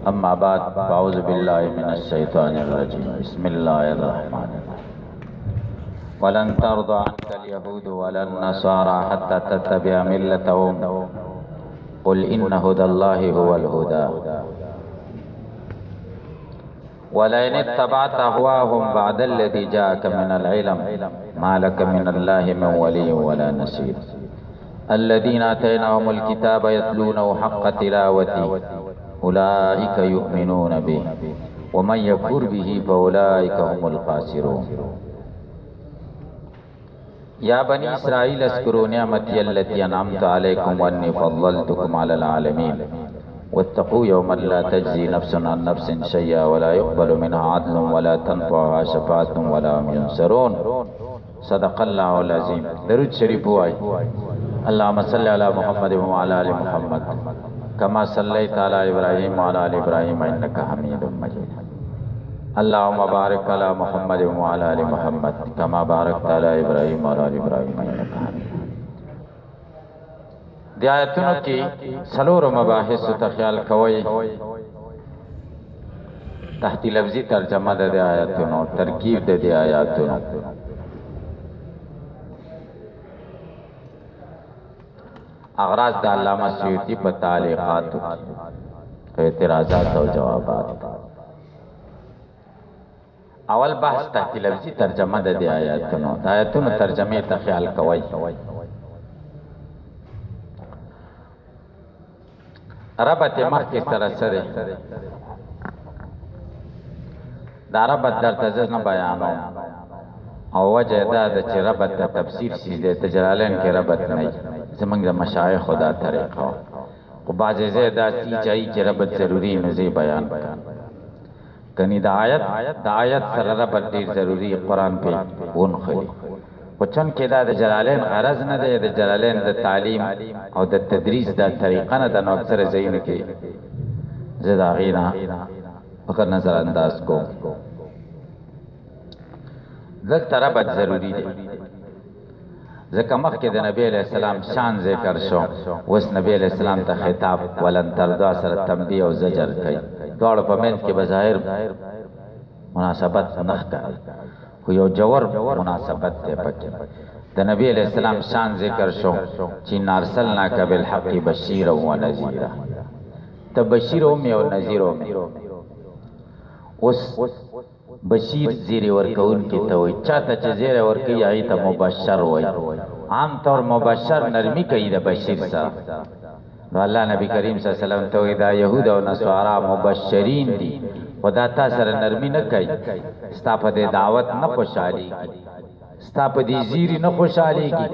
أما بعد فأعوذ بالله من الشيطان الرجيم بسم الله الرحمن الرحيم ولن ترضى عنك اليهود ولا النصارى حتى تتبع ملتهم قل إن هدى الله هو الهدى ولئن اتبعت أهواهم بعد الذي جاءك من العلم ما لك من الله من ولي ولا نصير الذين آتيناهم الكتاب يتلونه حق تلاوته أولئك يؤمنون به ومن يكفر به فأولئك هم الخاسرون يا بني إسرائيل اذكروا نعمتي التي أنعمت عليكم وأني فضلتكم على العالمين واتقوا يوما لا تجزي نفس عن نفس شيئا ولا يقبل منها عدل ولا تنفعها شفاعة ولا هم ينصرون صدق الله العظيم. درود شریف وای. اللهم صل على محمد وعلى آل محمد كما صليت على إبراهيم وعلى آل إبراهيم إنك حميد مجيد. اللهم بارك على محمد وعلى آل محمد كما باركت على إبراهيم وعلى آل إبراهيم إنك حميد. دی آیتونو کی سلور مباحث ته خیال کوي. تحت لفظی ترجمه د آیاتونو، ترکیب د آیاتونو. اغراض د علامه سیوطی په تعلیقات، اعتراضات او جوابات. اول بحث تحت لفظی ترجمه د آیاتونو. د آیاتونو ترجمه ته خیال کوي. ربط مخی سره سره دا ربط در تجز نه بیانو او وجه دا د چې ربط د تفسیر شي د جلالین کې ربط نه زمونږ د مشایخ خدا طریقه خو بعضې ځای داسې چایي چې ربط ضروري نو زه بیان کني د آیت سره ربط ډېر ضروري قرآن پې ونښلي. خو چون کې دا د جلالین غرض نه دی، د جلالین د تعلیم او د تدریس د طریقه نه د نو اکثره ځایونو کې زه د هغې نه فقط نظر انداز کوم. دلته ربط ضروري دی ځکه مخکې د نبی علیه السلام شان ذکر شو، اوس نبی علیه السلام ته خطاب ولن ترضا سره تنبیه او زجر کوي. دواړو په منځ کې به ظاهر مناسبت نه ښکاري خو یو جوور مناسبت دی پکې. د نبی علیہ السلام شان ذکر شو چې ارسلناک بالحق بشیرا و نذیرا. ته بشیر هم او نذیر هم. اوس بشیر زیر ورکون کې ته وایي، چاته چې زیر ورکوي هغې ته مبشر وایي. عام طور مبشر نرمي کوي د بشیر سره. نو الله نبی کریم صلی الله علیه وسلم ته وایي دا یهود او نصارا مبشرین دي خدا تا سره نرمی نه کوي. ستا په دې دعوت نه خوشحالیږي، ستا په دې زیری نه خوشحالیږي.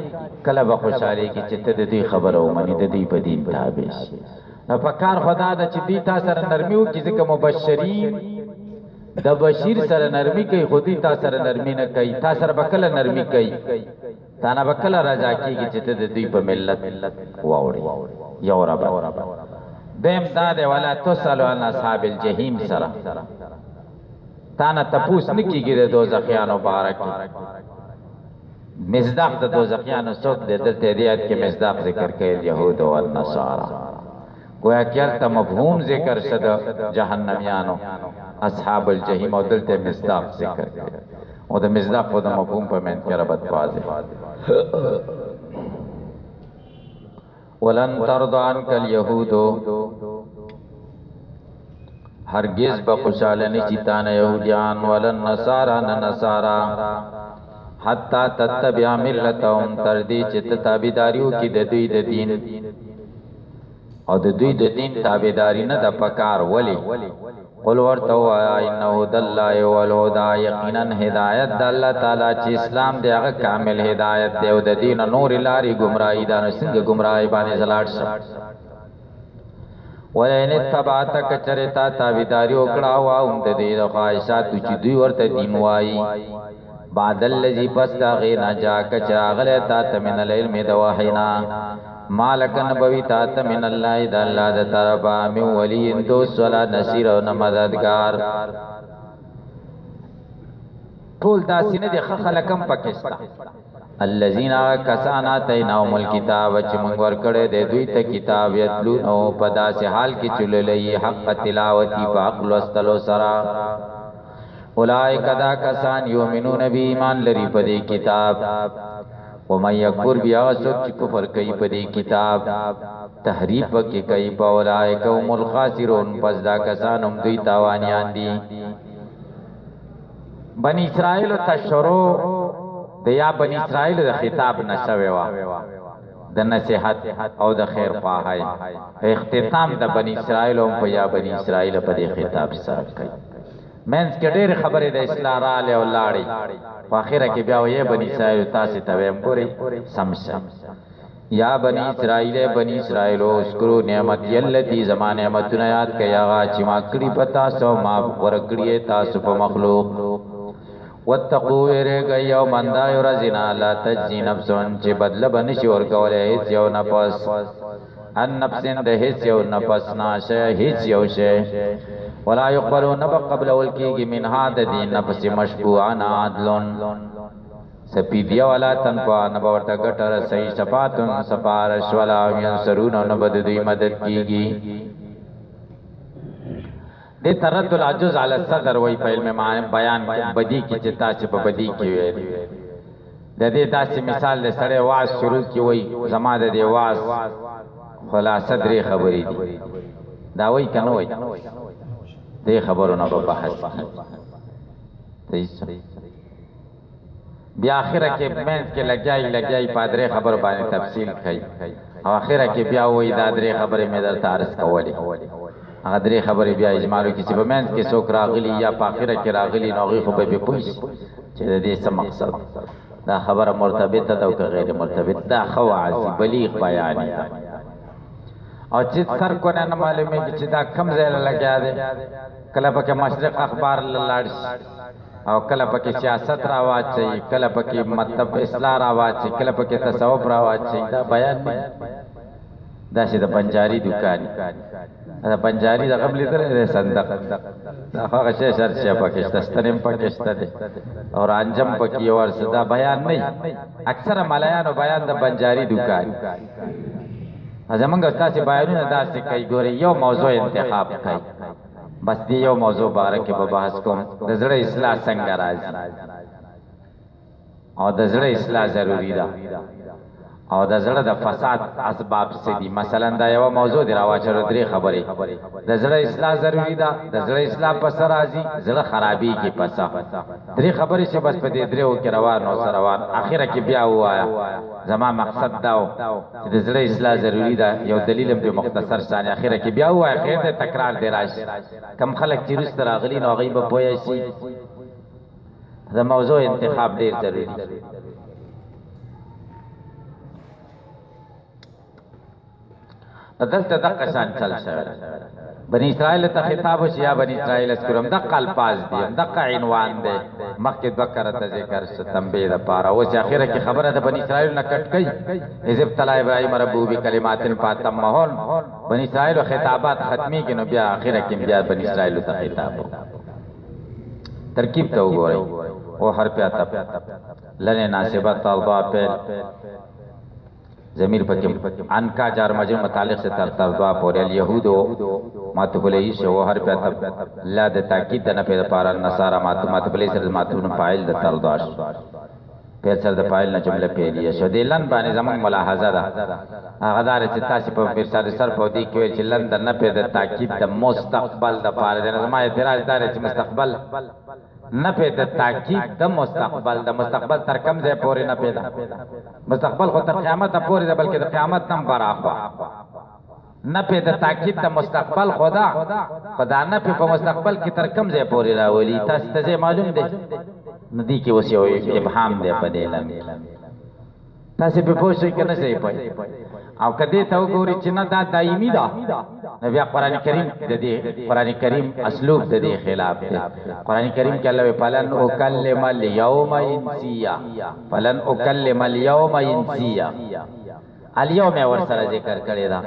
کله به خوشحالیږي چې ته د دوی خبره ومنې، د دوی په دین تابع شي. نو په کار خدا ده چې دوی تا سره نرمي وکړي ځکه مبشرین د بشیر سره نرمي کوي خو دوی تا سره نرمي نه کوي. تا سره به کله نرمي کوي، تا نه به کله رضا کېږي چې ته د دوی په ملت واوړې. یو ربط. دیم دا دی ولا تسألوا عن اصحاب الجحیم سره تا نه تپوس نه کېږي د دوزخیانو باره کې. مصداق د دوزخیانو څوک دی؟ دلته دې آیت کې مصداق ذکر کوي یهود او النصارا. گویا کې هلته مفهوم ذکر شه د جهنمیانو اصحاب الجحیم او دلته مصداق ذکر کوي او د مصداق او د مفهوم په منځ کې ربط واضح. ولن ترضى عنك اليهود هرگز به خوشاله نشي تانه یهودیان ولن نصارا نه نصارا حتی تتبع ملتهم تر دې چې ته تابعداري وکړې د دوی د دین او د دوی د دین تابعداري نه د پکار. ولې؟ قل ورته ووایه ان هدی الله هو الهدی، یقینا هدایت د الله تعالی چې اسلام دی هغه کامل هدایت دی او د دین نور لارې ګمراهي ده. نو څنګه ګمراهي باندې زلاړ شم؟ ولئن اتبعت کچرې تا تابعداري وکړه او د دې د خواهشاتو چې دوی ورته دین وایي بعد الذي پس دا غیر نجاک چې راغلی تا ته من العلم د وحینا مالک نبوی تا ته من الله د الله د طرفه من ولی دوست ولا نصیر او نه مددگار. ټول داسې نه دي، ښه خلک هم پکې شته. الذین کسان آتیناهم الکتاب چې موږ ورکړې د دوی ته کتاب یتلونو په داسې حال کې چلولې حق تلاوتی په حق لوستلو سره اولئک دا کسان یؤمنون بی ایمان لري په دې کتاب ومن یکفر بیا څوک چې کفر کوي په دې کتاب تحریف کې کوي په اولئک هم الخاسرون پس دا کسان هم دوی تاوانیان دي بنی اسرائیل تشرو د یا بنی اسرائیل د خطاب نشوي وا د نصیحت او د خیر خواهی اختتام د بنی اسرائیل او په یا بنی اسرائیل په دې خطاب سره کوي مینس کې ډېر خبرې د اصلاح را له ولاړې په اخره کې بیا وې بنی اسرائیل تاسو ته ویم ګوري سمسا یا بنی اسرائیل اسکرو نعمت یلتی زمان نعمتونه یاد کړئ هغه چې ما کړی پتا سو ما ورکړی تاسو په مخلوق واتقوا ورګ یو مندا یرزنا لا تجزی نفسون چې بدله بنشي ورکولې هیڅ یو نفس ان نفسین د هیڅ یو نفس ناشه هیڅ یو شی ولا يقبلون قبل ولکیږي من هاد دین نفس مشبوعان عدلون سپیدیا ولا تنفع نبورتا گٹر صحیح صفاتن سپارش ولا ینصرون نبد دوی مدد کیږي دې ترد العجز علی الصدر وای په علم بیان بدی کی چتا چې په بدی کې وي د دې داسې مثال له سره واعظ شروع کی وای زما د دې واعظ خلاصه درې خبرې دي دا وای کنه وای دې خبرونه په بحث بیا اخره کې مینس کې لګیای پادری خبر باندې تفصیل کوي او اخره کې بیا وای دا درې خبرې مې درته عرض کولې هغه درې خبرې بیا اجمالو کې چې په مینس کې څوک راغلی یا په اخره کې راغلی نو هغه خو به پوښ چې د دې څه مقصد دا خبره مرتبطه ده او که غیر مرتبط ده خواعزي بلیغ بیان او چې سر کو نه معلومه چې دا کم ځای لګیا دی کله پکې مشرق اخبار لاړ او کله پکې سیاست راواچي کله پکې مطلب اصلاح راواچي کله پکې تصوف راواچي دا بیان نه دا چې د بنجاري دکان دا بنجاري د قبل درې صندوق دا هغه شی شرشه پکې ستنیم پکې ستده او انجام پکې ورسره دا بیان نه اکثره ملایانو بیان د بنجاري دکان زمونږ تاسو بیانونه داسې کوي ګوري یو موضوع انتخاب کوي بس دی یو موضوع باره کې به بحث کوم د زړه اصلاح څنګه راځي او د زړه اصلاح ضروری ده او د زړه د فساد اسباب څه دي مثلا دا یو موضوع دی راواچره درې خبرې د زړه اصلاح ضروری ده د زړه اصلاح پس راځي زړه خرابي کې پسا درې خبرې چې بس په دې درېو کې روان او سره روان اخره کې بیا وایا زما مقصد داو چې د زړه اصلاح ضروری ده یو دلیل په مختصر ثاني اخره کې بیا وایا خیر ته تکرار دی راشي کم خلک چې رست راغلي نو غیب پوي شي دا موضوع انتخاب ډیر ضروری دی دلته دغه شان چل شوی بنی اسرائیل ته خطاب شي یا بنی اسرائیل اسکرم دغه الفاظ دي دغه عنوان دی مخکې ذکر ته ذکر ستنبه د پاره او چې اخره کې خبره ده بنی اسرائیل نه کټ کړي حزب طلع ابراهیم ربو بکلمات فاتمهون بنی اسرائیل خطابات ختمي کینو بیا اخره کې بیا بنی اسرائیل ته خطاب ترکیب ته وګورئ او حرف عطف لنه ناسبه طلبا په ضمیر پکې ان کا جار مجرور متعلق سے ترتضا پورې اليهود ماتبلی شو هر په لا د تاکید نه په پارا نصارا ماتبلی سره ماتون فاعل د ترضاش په سر د فاعل نه جمله پیلې شو د لن باندې زمون ملاحظه ده هغه دار چې تاسو په ارشاد سر په دې کې چې لن د نه په د تاکید د مستقبل د پاره د زما اعتراض دار چې مستقبل نه په د تاکید د مستقبل تر کم ځای پورې نه پیدا مستقبل خو تر قیامت پورې ده بلکې د قیامت نم برابر نه په د تاکید د مستقبل خدا نه په مستقبل کې تر کم ځای پورې راولي تاسو ته معلوم دی ندی کې اوس یو ابهام دی په دې لمه تاسو په پوښتنه کې نه شي پي او کدی ته وګورئ چې نه دا دایمي ده نبی قرآن کریم د دې قرآن کریم اسلوب د دې خلاف دی قرآن کریم کې الله فلن اکلم اليوم انسیا فلن اکلم اليوم انسیا اليوم ور سره ذکر کړی دا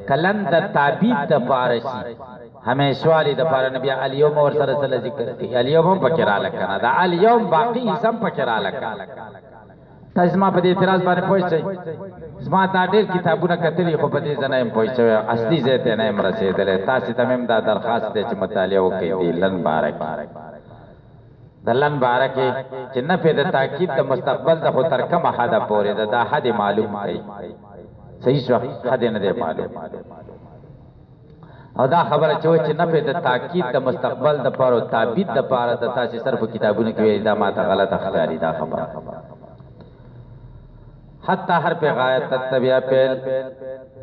کلن د تعبید د پارشي همیشوالی د پاره نبی اليوم ور سره ذکر دی اليوم پکې را لکنه دا اليوم باقی سم پکې را لکنه تاسو ما په دې اعتراض باندې پوه شئ زما دا ډېر کتابونه کتلي خو په دې ځای نه یم پوه شوی اصلي ځای ته نه یم رسېدلی تاسې ته مې هم دا درخواست دی چې مطالعه وکړئ دې لن باره کې د لن باره کې چې نفې د تاکید د مستقبل د خو تر کومه حده پورې ده دا حد معلوم کړئ صحیح شو حد نه دی معلوم او دا خبره چې وایي چې نفې د تاکید د مستقبل د پاره او تعبید د پاره د تاسې صرف کتابونو کې ویلي دا ماته غلطه ښکاري دا خبره حتی حرف غایت تتبع پیل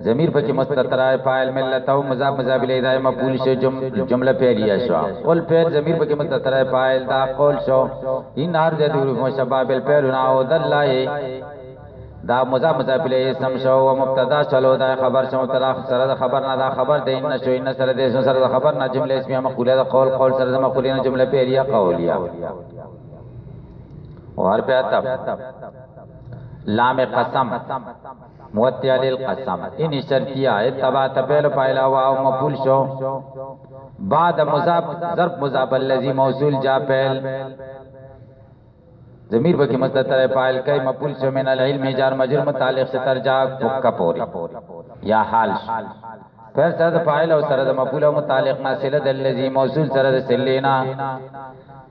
ضمیر پکې مستتر فاعل ملت او مضاف مضاف الیه دای مفعول شو جمله فعلیه شو قول فعل ضمیر پکې مستتر فاعل دا قول شو ان هر د حروف مشبہ بالفعل او دلای دا مضاف مضاف الیه اسم شو او مبتدا چلو دا خبر شو مبتدا سره د خبر نه دا خبر د ان شو ان سره د اسم سره د خبر نه جمله اسمیه مقوله دا قول قول سره د مقوله نه جمله فعلیه قولیه او هر په اتب لام قسم موتی علی القسم ان شرطیہ اتباع تپیل پایلا واو مفعول شو بعد مضاف ظرف مضاف الذی موصول جا پیل ضمیر بکی مستتر فاعل کئی مفعول شو من العلم جار مجرور متعلق سے ترجا کا پوری یا حال پھر سره فاعل او سره مفعول او متعلق نہ صلہ الذی موصول سره سلینا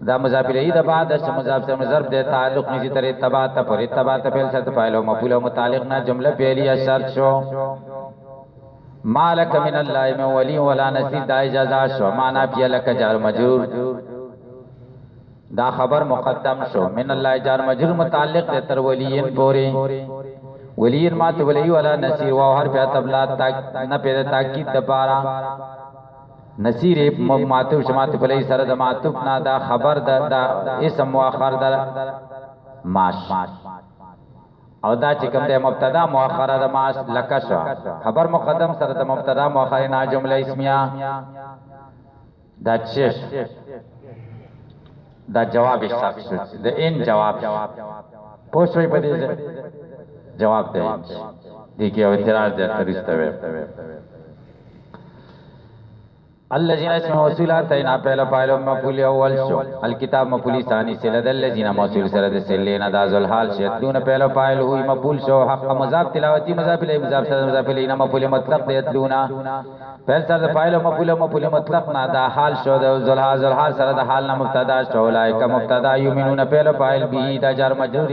دا مضاف الیہ دا بعد اس مضاف سے ضرب دے تعلق نشی طرح تبع تفر تبع تفعل سے فاعل و مفعول و متعلق نہ جملہ فعلیہ شرط شو مالک من اللہ من ولی ولا نصیر دا اجازہ شو معنی فی لک جار مجرور دا خبر مقدم شو من اللہ جار مجرور متعلق دے تر ولین پوری ولین ما تو ولی ولا نصیر و ہر پہ تبلا نہ پیدا تاکید دپارا نصیر معطوف شمات پلی سره د معطوف نه دا خبر د اسم مؤخر د ماش او دا چې کوم د مبتدا مؤخر د ماش لکش خبر مقدم سره د مبتدا مؤخر نه جمله اسمیه دا چش دا جواب شخص د ان جواب پوښوي په دې جواب دی دي کې اعتراض د ترستوي الذين اسمه موصولات اینا پہلا فاعل مفعول اول شو الکتاب مفعول ثانی سلد الذين موصول سرد سلینا ذا الحال شتون پہلا فاعل ہوئی مفعول شو حق مضاف تلاوتی مضاف الیہ مضاف سرد مضاف الیہ مفعول مطلق یتلونا پہل سرد فاعل مفعول مطلق نا دا حال شو ذل حال سرد حال نہ مبتدا شو اولئک مبتدا یؤمنون پہلا فاعل به دا جار مجرور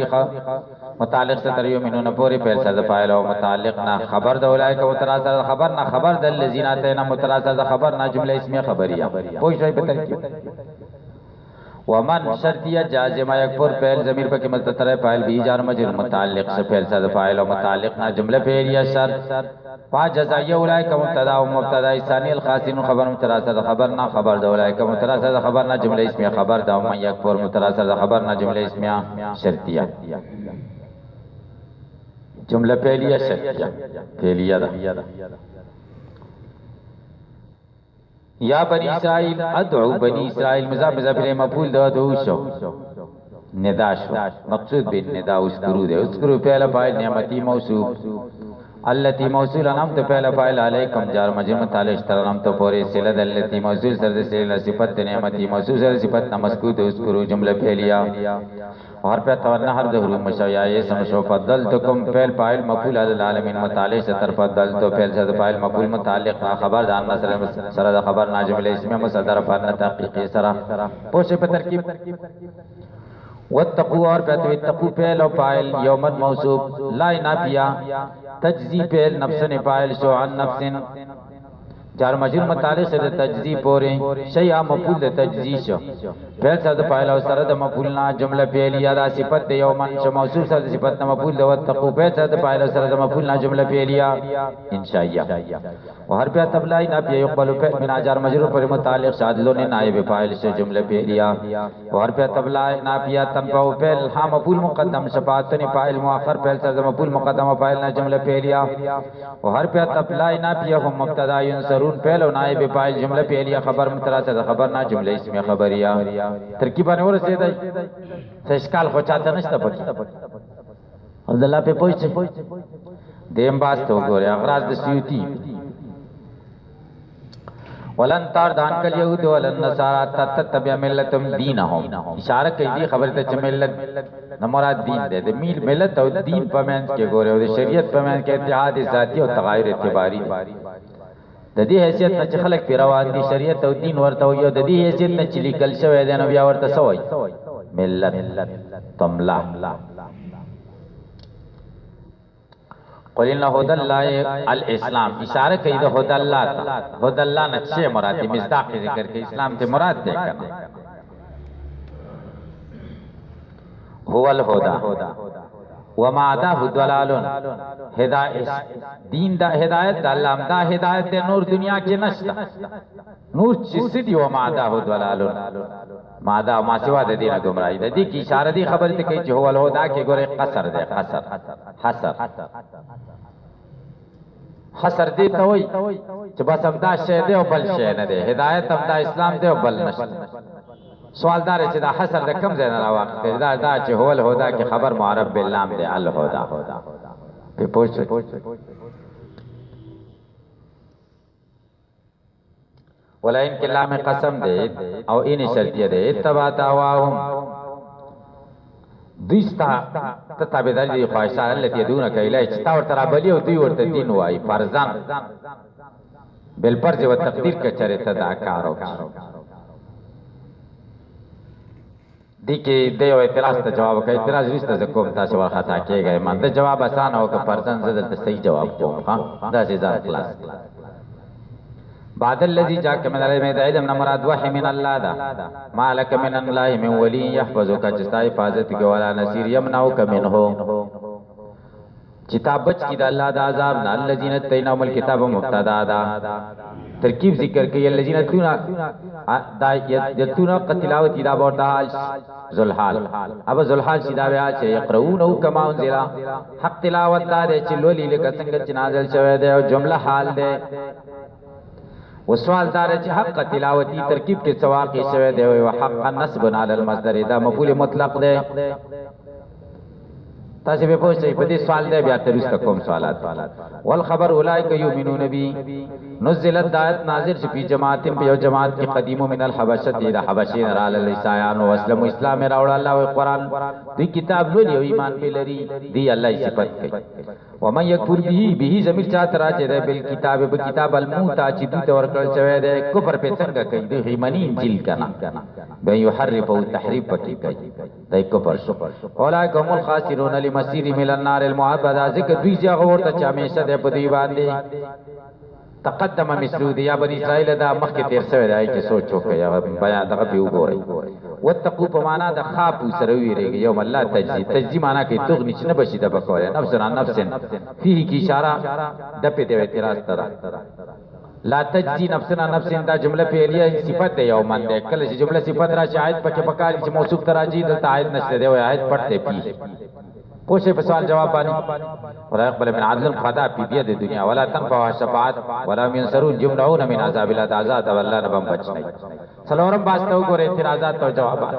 متعلق سے تر یؤمنون پوری پہل سرد فاعل او متعلق نہ خبر د اولئک متراثر خبر نہ خبر د الذين اتینا متراثر خبر نہ جملہ اسمیہ خبریہ پوچھ رہی بترکیب ومن شرطیہ جازمہ یکفر فعل ضمیر پر کی مستتر فاعل بھی جار مجرور متعلق سے فعل صد فاعل و متعلق نہ جملہ فعلیہ شرط پا جزائیہ اولئک مبتدا و مبتدا ثانی الخاسرون خبر متراثر خبر نہ خبر د اولئک متراثر خبر نہ جملہ اسمیہ خبر د من یکفر متراثر خبر نہ جملہ اسمیہ شرطیہ جملہ فعلیہ شرطیہ فعلیہ یا بنی اسرائیل ادعو بنی اسرائیل مضاف مضاف الیہ مفعول دو ادعو شو ندا شو مقصود بن ندا اذکرو دے اذکرو پہلا فاعل نعمتی موصوف التی موصول انعمت پہلا فاعل علیکم جار مجرور متعلق تر انعمت پورے صلت التی موصول سرد سے صفت نعمتی موصول سرد صفت مذکور اذکرو جملہ فعلیہ اور پہ تورنا ہر ظہور مشویا یہ سمجھو فضلتکم فعل فاعل مفعول علی العالمین متعلق سے طرف فضلتو فعل سے فاعل مفعول متعلق خبر دان سره خبر نا جملہ اسمیہ مصدر فعل تحقیقی سرا پوچھے پہ ترکیب واتقوا اور پہ اتقوا فعل و فاعل یومن موصوف لا نافیہ تجزی فعل نفس فاعل شو عن نفس جار مجرور متعلق سے تجزی پورے شیء مفعول تجزی شو فعل صد فاعل او سرد مفعول نہ جملہ فعلیہ دا صفت یومن شو موصول صد صفت مفعول دو تقو فعل صد فاعل او سرد مفعول نہ جملہ فعلیہ انشاءیہ اور ہر پہ تبلائی نہ پہ يقبل فعل من جار مجرور پر متعلق شادلوں نے نائب فاعل سے جملہ فعلیہ اور پہ تبلائی نہ پہ تنفع فعل ہاں مفعول مقدم شفاعت نے فاعل مؤخر فعل صد مفعول مقدم فاعل نہ جملہ فعلیہ اور ہر پہ تبلائی نہ پہ هم مبتدا ينصرون فعل و نائب فاعل جملہ فعلیہ خبر متراثر خبر نہ جملہ اسمیہ خبریہ ترکیبان اور سے دای اشکال خو چاته نشته پکې عبدالله په پوښتنه دیم باس ته وګوره اغراض د سیوتی ولن ترضى عنك اليهود ولا النصارى حتى تتبع ملتهم دینهم. اشاره کوي دې خبره ته چې ملت نه مراد دین دی، د ملت او دین په منځ کې ګوره او د شریعت په منځ کې اتحاد ذاتی او تغایر اعتباری دی. د دې حیثیت نه چې خلک پی روان دي شریعت او دین ورته یو، د دې حیثیت نه چې لیکل شوی دی نو بیا ورته سوی ملت تملا. قل ان هدى الله الاسلام، اشاره کوي د هدى الله ته. هدى الله نه څه مراد دی؟ مصداق ذکر کوي اسلام ته مراد دی کنه. هو الهدى وما عداه ضلال. هدایت دین دا هدایت د الله دا هدایت د نور دنیا کې نشته. نور چې سدي وما عداه ضلال، ما دا ما سوا د دینه گمراهی ده. دې کی اشاره دی خبره ته کوي چې هو الهدى کې ګوره قصر ده، حصر حصر دی ته وای چې بس همدا شی دی او بل شی نه دی. هدایت همدا اسلام دی او بل نشته. سوالدار چې دا حصر د کم ځای نه راوخته دا چې هو الهدى کې خبر معرب باللام دی الهدى په پوښت ولا ان کې لام قسم دی او ان شرطیه دی. اتبع دعواهم دویستا تتابداری دی خواهشان اللتی دونه که الهی چتا ورطا رابلی و دوی ورطا دین وائی فرزان بالپرز و تقدیر که چره تدا کارو دی که دیو اعتراض تا جواب که اعتراض ریستا زکوم تاسو ورخطا کیے گئے من دا جواب آسان ہو که فرزان زدر تا صحیح جواب کوم دا سیزار خلاص. بعد الذي جاءك من العلم علم مراد وحي من الله دا ما لك من الله من ولي يحفظك جستا حفاظت کے ولا نصير يمنعك منه. کتاب بچ کی دا اللہ دا عذاب نا. الذين اتيناهم الكتاب مبتدا دا ترکیب ذکر کی الذين دا یتونا قتلاوت دا بورتا حال ذوالحال. اب ذوالحال سیدا بیا چې يقرؤونه كما انزل حق تلاوت دا دے چلولی لکه څنګه چې نازل شوی دی او جمله حال دی. وسوال دار چې حق تلاوتی ترکیب کې سواقع شوی دی او حق نصب علی المصدر دا مفعول مطلق دی. تاسو به پوښتنه په دې سوال دی بیا ترسته کوم سوالات. والخبر اولئک یؤمنون بی نزلت دایت نازل شفی جماعت په یو جماعت کې قدیم من الحبشه د حبشین را للیسایان او اسلام اسلام راوړ الله او قران دی کتاب لولي او ایمان په لري دی الله صفات کوي. ومن یکفر به زمیر چاته راځي د بل کتاب به کتاب الموتا چې دوی تور کړل شوی دی کفر په څنګه کوي دی ایمانی انجیل کنا به یحرف او تحریف پکې کوي دای کفر شو. اولئک هم الخاسرون لمسیر من النار المعبده. ذکر دوی چې هغه ورته چې همیشه د په دی باندې تقدم مثلو دی یا بنی اسرائیل دا مخکې تیر شوی دی چې سوچ وکړي بیان دغه په وګورئ. وتقو په معنا د خاف سره ویریږي یوم الله تجزی معنا کوي تغنی چې نه بشي د بکوره نفس عن نفس فيه کی اشاره د په دی اعتراض تر لا تجزی نفس عن نفس دا جمله فعلیه صفت دی یوم ده. کله چې جمله صفت راشي آیت پکې پکاري چې موصوف تر راځي دلته آیت نشته دی او آیت پڑھتے پی پوچھے په سوال جواب باندې ولا يقبل من عدل خدا پی دی د دنیا ولا تنفع شفاعت ولا ينصرون جمعون من عذاب الله عذاب الله نه بم بچ نه. سلورم واسطه وګوره اعتراضات او جوابات.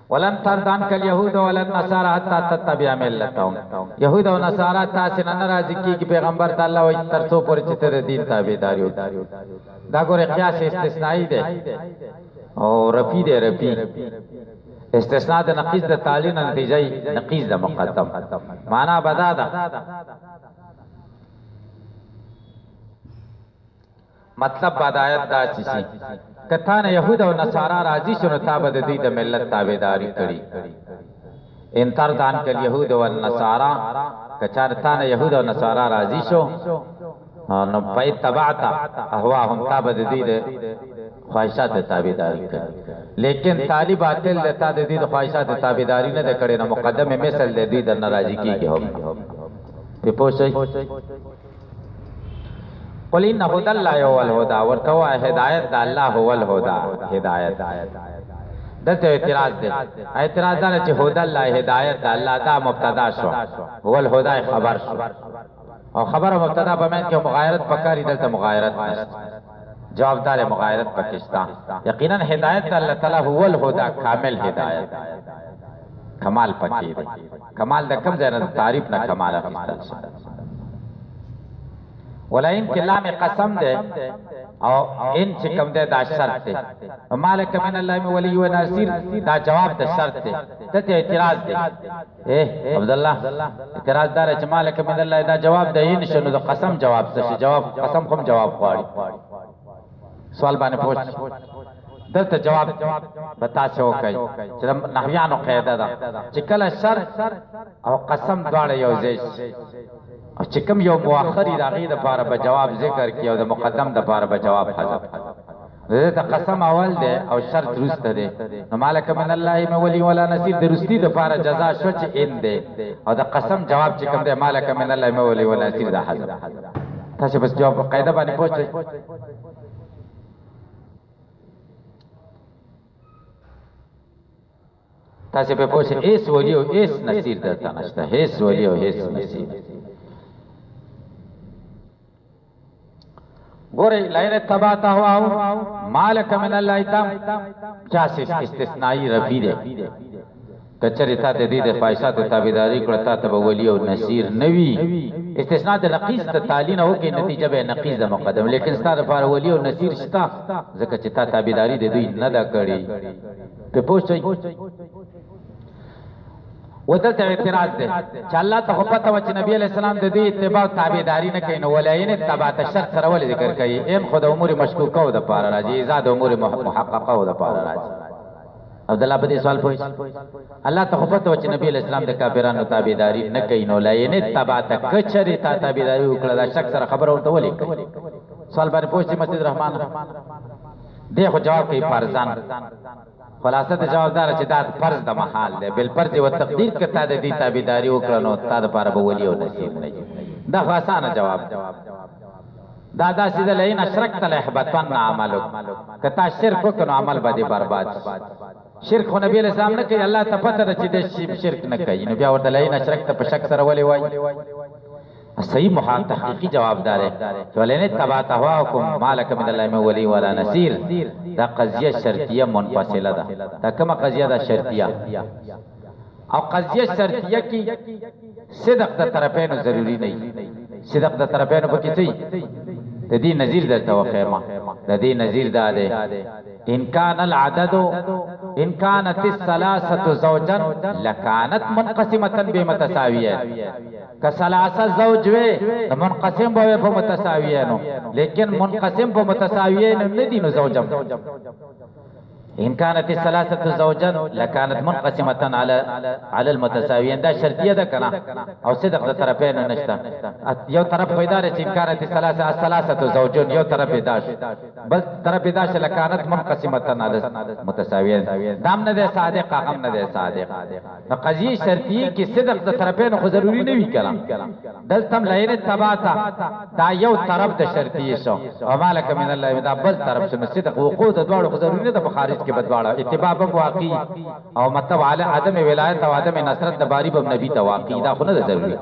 ولن تردان کل یهود ولن نصارى حتى تتبع ملتهم. یهود او نصارا تاسو نه راضی کی پیغمبر تعالی او ترسو پر چې ته دین تابعداري وکړي. دا ګوره قیاس استثنایی ده او رفی ده رفی استثناء د نقیض د تعلیم نتیجه نقیض د مقدم معنا بدا ده. مطلب بدایت دا چی کتان یهود او نصارا راضی شنو تابع د دې د ملت تابعداري کړي. ان تردان کل یهود او نصارا کچارتان یهود او نصارا راضی شو نو پای تبعتا اهواهم تابع د دې د خواہشات تابعداری کړي. لیکن طالب باطل لتا د دې خواہشات تابعداری نه کړي نو مقدمه مثل د دې د ناراضی کیږي هم په پوښتنه. قل ان هدى الله هو الهدى ورتوا هدایت د الله هو الهدى هدایت. دلته اعتراض دی. اعتراض دا چې هدى الله هدایت د الله دا مبتدا شو هو الهدى خبر شو او خبر مبتدا په معنی کې مغایرت پکاري دلته مغایرت نشته. جواب دار مغایرت پاکستان یقینا هدایت الله تعالی هو الهدى کامل هدایت کمال پکې دی. کمال د کم ځای نه تعریف نه کمال اخیستل شي. ولئن کې لام قسم ده او ان چې کوم ده دا شرط ده. مالک من الله ولی و نصير دا جواب د شرط ده. ته اعتراض ده عبد الله اعتراض دار چې مالک من الله دا جواب ده ان شنو د قسم جواب څه جواب قسم کوم جواب غواړي سوال باندې پوښت دلته جواب بتا څه وکي چې نحویانو قاعده ده چې کله شرط او قسم دواړه یو ځای او چې کوم یو مؤخری راغی د پاره به جواب ذکر کی او د مقدم د پاره به جواب حذف دې قسم اول ده او شرط رسته ده نو مالک من الله ولی ولا نصير د رستی د پاره جزاء شو چې ان ده او د قسم جواب چې کوم ده مالک من الله ولی ولا نصير ده حذف تاسو بس جواب قاعده باندې پوښتنه تاسو په پوښتنه ایس ولی او ایس نصير درته نشته هیڅ ولی او هیڅ نصير گوری لئن اتبعته هواه مالک من الله تام چاسه استثنائی رفی ده کچری تا ته دې د فایشات تابعداري کړه تا ته ولی او نصير نوی استثناء د نقیص ته تعلین او کې نتیجه به نقیص د مقدم لیکن ستاره لپاره ولی او نصير شتا ځکه چې تا تابعداري د دوی نه دا کړی په پوښتنه ودلته اعتراض ده چې الله ته پته و چې نبی علیہ السلام د دې اتباع تابعداري نه کوي نو ولین اتباع شرط سره ول ذکر کوي ان خود امور مشکوکه او د پاره راځي زاد امور محققه او د پاره راځي عبد الله په سوال پوښ الله ته پته و چې نبی علیہ السلام د کافرانو تابعداري نه کوي نو ولین اتباع کچری تا تابعداري وکړه دا شک سره خبر ورته ولې کوي سوال باندې پوښتنه مسجد رحمان دغه جواب کوي فرزان خلاصه د جوابدار چې دا فرض د محال دی بل فرض او تقدیر کته د دې تابعداري وکړنو تا د پاره به ولی او نصیب نه دا آسان جواب دا سیده لئن اشرکت ليحبطن عملک کته شرک وکړو عمل به برباد شرک خو نبی علیہ السلام نه کوي الله ته پته ده چې د شرک نه کوي نو بیا ورته لئن اشرکت په شک سره ولي وای صحیح محال تحقیقی جوابدار ہے ولین تبعت هواکم مالک من الله ولی ولا نصير دا قضیه شرطیه منفصله ده دا کومه قضیه ده شرطیه او قضیه شرطیه کی صدق د طرفین ضروری نه صدق د طرفین په کې څه د دې نظیر د توقیمه د دې نظیر ده ان کان العدد ان كانت الثلاثه زوجا لكانت منقسمه بمتساويه كثلاثه زوج وي منقسم به په متساویانو لیکن منقسم په متساویانو نه دي نو زوجم ان كانت الثلاثه زوجا لكانت منقسمه على المتساويين دا شرطيه ده کنه او صدق د طرفین نشته یو طرف پیدا لري ان كانت الثلاثه زوجون یو طرف داش بل طرف داش لكانت منقسمه على المتساويين دام نه ده صادق هغه نه ده صادق نو قضیه شرطیه کې صدق د طرفین خو ضروری نه وی کلام دلته لئن تباتا دا یو طرف د شرطیه شو او مالک من الله دا بل طرف شنو صدق وقوع د دوړو خو ضروری نه ده خارج کې بدواړه اتباع به واقعي او مطلب علی عدم ولایت او عدم نصرت د باری به نبی ته واقعي دا خو نه ضروري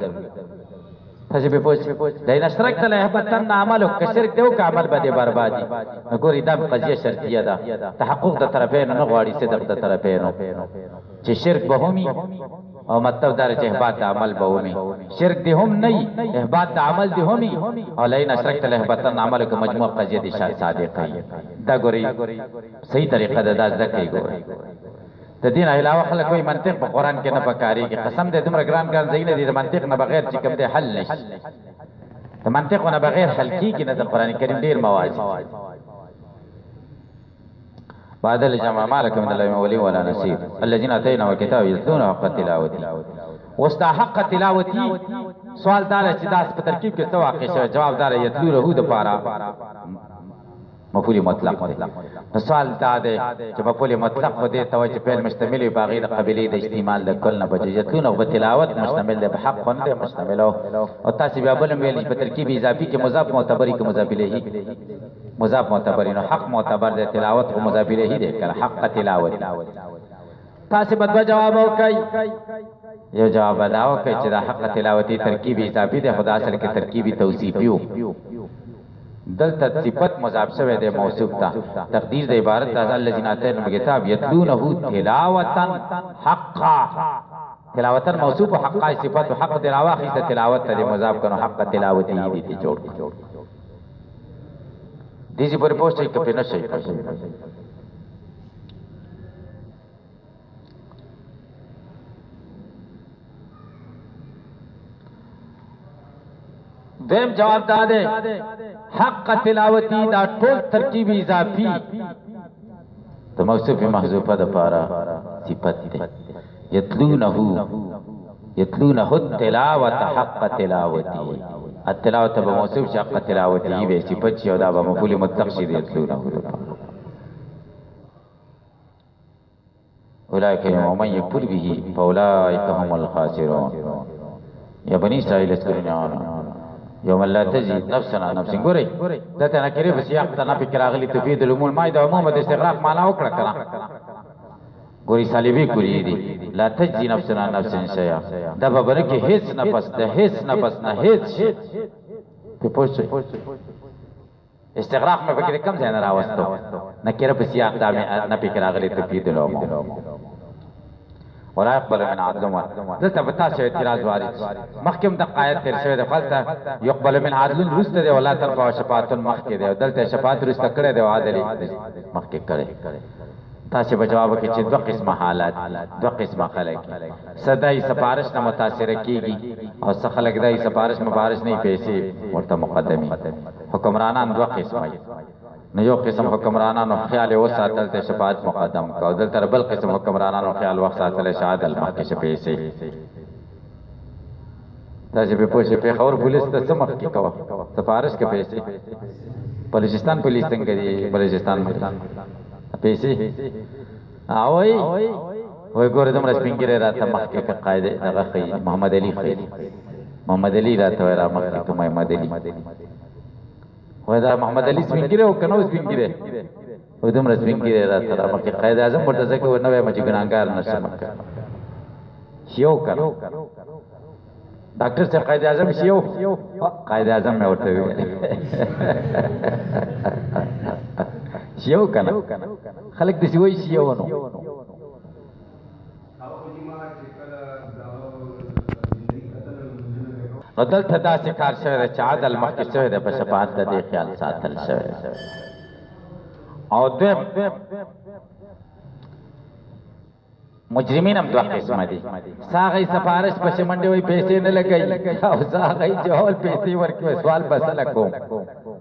تاسو به پوښتنه د نشرک ته هبتن عمل او شرک دیو کا عمل به بربادي وګورئ دا قضیه شرطیه ده تحقق د طرفین نه غواړي صدق د طرفین چې شرک به همي او مطلب دار چې احباط د عمل به همي شرک دی هم نه احباط د عمل دی همي او لئن اشرکت لهبتن عمل کو مجموع قضیه دي صادق دا ګورئ صحیح طریقه ده دا ځکه ګورئ د دین علاوه خلک کوئی منطق په قران کې نه پکاري کې قسم دې دمر ګران ګران ځای نه دي د منطق نه بغیر چې کوم دې حل نشي د منطق نه بغیر حل کیږي نه د قران کریم ډیر موازی بعد الجمع مالک من الله ولی ولا نصير الذين اتينا الكتاب يتلون حق تلاوته واستحق تلاوتي سوال دار چې داس په ترکیب کې څه واقع شوی جواب دار یتلو رهو د پارا مفعول مطلق سوال دا ده چې مفعول مطلق خو دې توجه په مشتمل باغی د قبيله د استعمال د کل نه بچي یتلو په تلاوت مشتمل ده په حق نه مشتمل او تاسو بیا بل ویل په ترکیب اضافي کې مضاف معتبري کې مضاف الیه مضاف معتبري نو حق معتبر ده تلاوت او مضاف الیه ده کله حق تلاوت تاسو بدو جواب وکای یو جواب داو کوي چې د حق تلاوتي ترکیب اضافي ده خدا اصل کې ترکیبي توصیفیو دلته صفت مضاف شوی دی موصوف تا تقدیر د عبارت د الذين اتينا الكتاب يتلونه تلاوتا حقا تلاوتن موصوف حق صفات حق دراواخی سے تلاوت ته مضاف کنو حق تلاوتی دي جوړ دي چې پر پوسټ کې په نشي دیم جواب دادے حق تلاوتی دا ټول ترکیب اضافی تو موصوف محذوفه د پارا صفت ده یتلونه التلاوت حق تلاوتی التلاوت بموصوف حق تلاوتی به صفت شي او دا به مفعول مطلق شي یتلونه اولئک ومن یکفر به فاولئک هم الخاسرون یا بنی اسرائیل اسکرینیان یوم لا تجد نفسنا نفس ګورئ دا ته نکره په سیاق ته نه فکر راغلی تفید العموم مایده عموم د استغراق معنا وکړه کړه ګوري صلیبی کوری دي لا تجد نفسنا نفس شیا دا به بره کې هیڅ نفس ده هیڅ نفس نه هیڅ په پوښتنه استغراق مې فکر کم ځای نه راوستو نکره په سیاق ته نه فکر راغلی تفید العموم ولا يقبل من عدل دلته بتا شو اعتراض وارد محکم د قایت تر شوی د فلته يقبل من عدل رسته دی ولا ترفع شفاعت مخک دی دلته شفاعت رسته کړه دی عادل مخک کړه تاسو په جواب کې چې دوه قسمه حالات دوه قسمه خلک صدای سفارش نه متاثر کیږي او څه خلک دای سفارش مبارش نه پیسې ورته مقدمي حکمرانان دوه قسمه نو یو قسم حکمرانانو خیال او ساتل ته شفاعت مقدم کو دل تر بل قسم حکمرانانو خیال وخت ساتل شهادت المحکمه شپېسي تاسو په پوښتنه په خبر پولیس ته سمخ کې کوه سفارش کې پیسې بلوچستان پولیس څنګه دی بلوچستان پیسې اوي وای ګوره دمر سپینګره راته مخ کې قاعده دغه خي محمد علي خي محمد علي راته را مخ کې محمد علي وای دا محمد علي سپینګره او کنو سپینګره و دمر سپینګره راته را مخ کې قائد اعظم ورته ځکه و نوې مچ ګناګار نشم شیو کړه ډاکټر صاحب قائد اعظم شیو قائد اعظم مې ورته ویل شیو کنه خلک د شیوي شیو نو نو دلته داسې کار شوی چې عدل مخکې شوی دی په شفاعت د دې خیال ساتل شوی او دویم مجرمین هم دوه قسمه دي ساغی سفارش پسې منډې وایي پیسې نه لګوي او ساغی جهول پیسې ورکوي سوال بسله کوم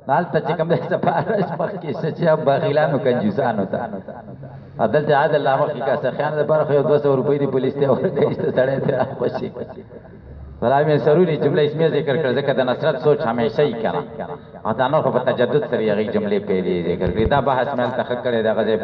هلته چې کوم دی سفارش مخکې شه چې بخیلانو کنجوسانو ته دلته عدل لا مخکې کا سخیانو دپاره خو یو 200 روپۍ دي پولیس ته ورکوي سړی ترې راخوشي فلا میں ضروری جملہ اسمیہ ذکر کر ذکر دا نصرت سوچ ہمیشہ ہی کرا اور دانوں کو تجدد سری اگئی جملے پہ ذکر کر دا بحث میں التخق کرے دا غزے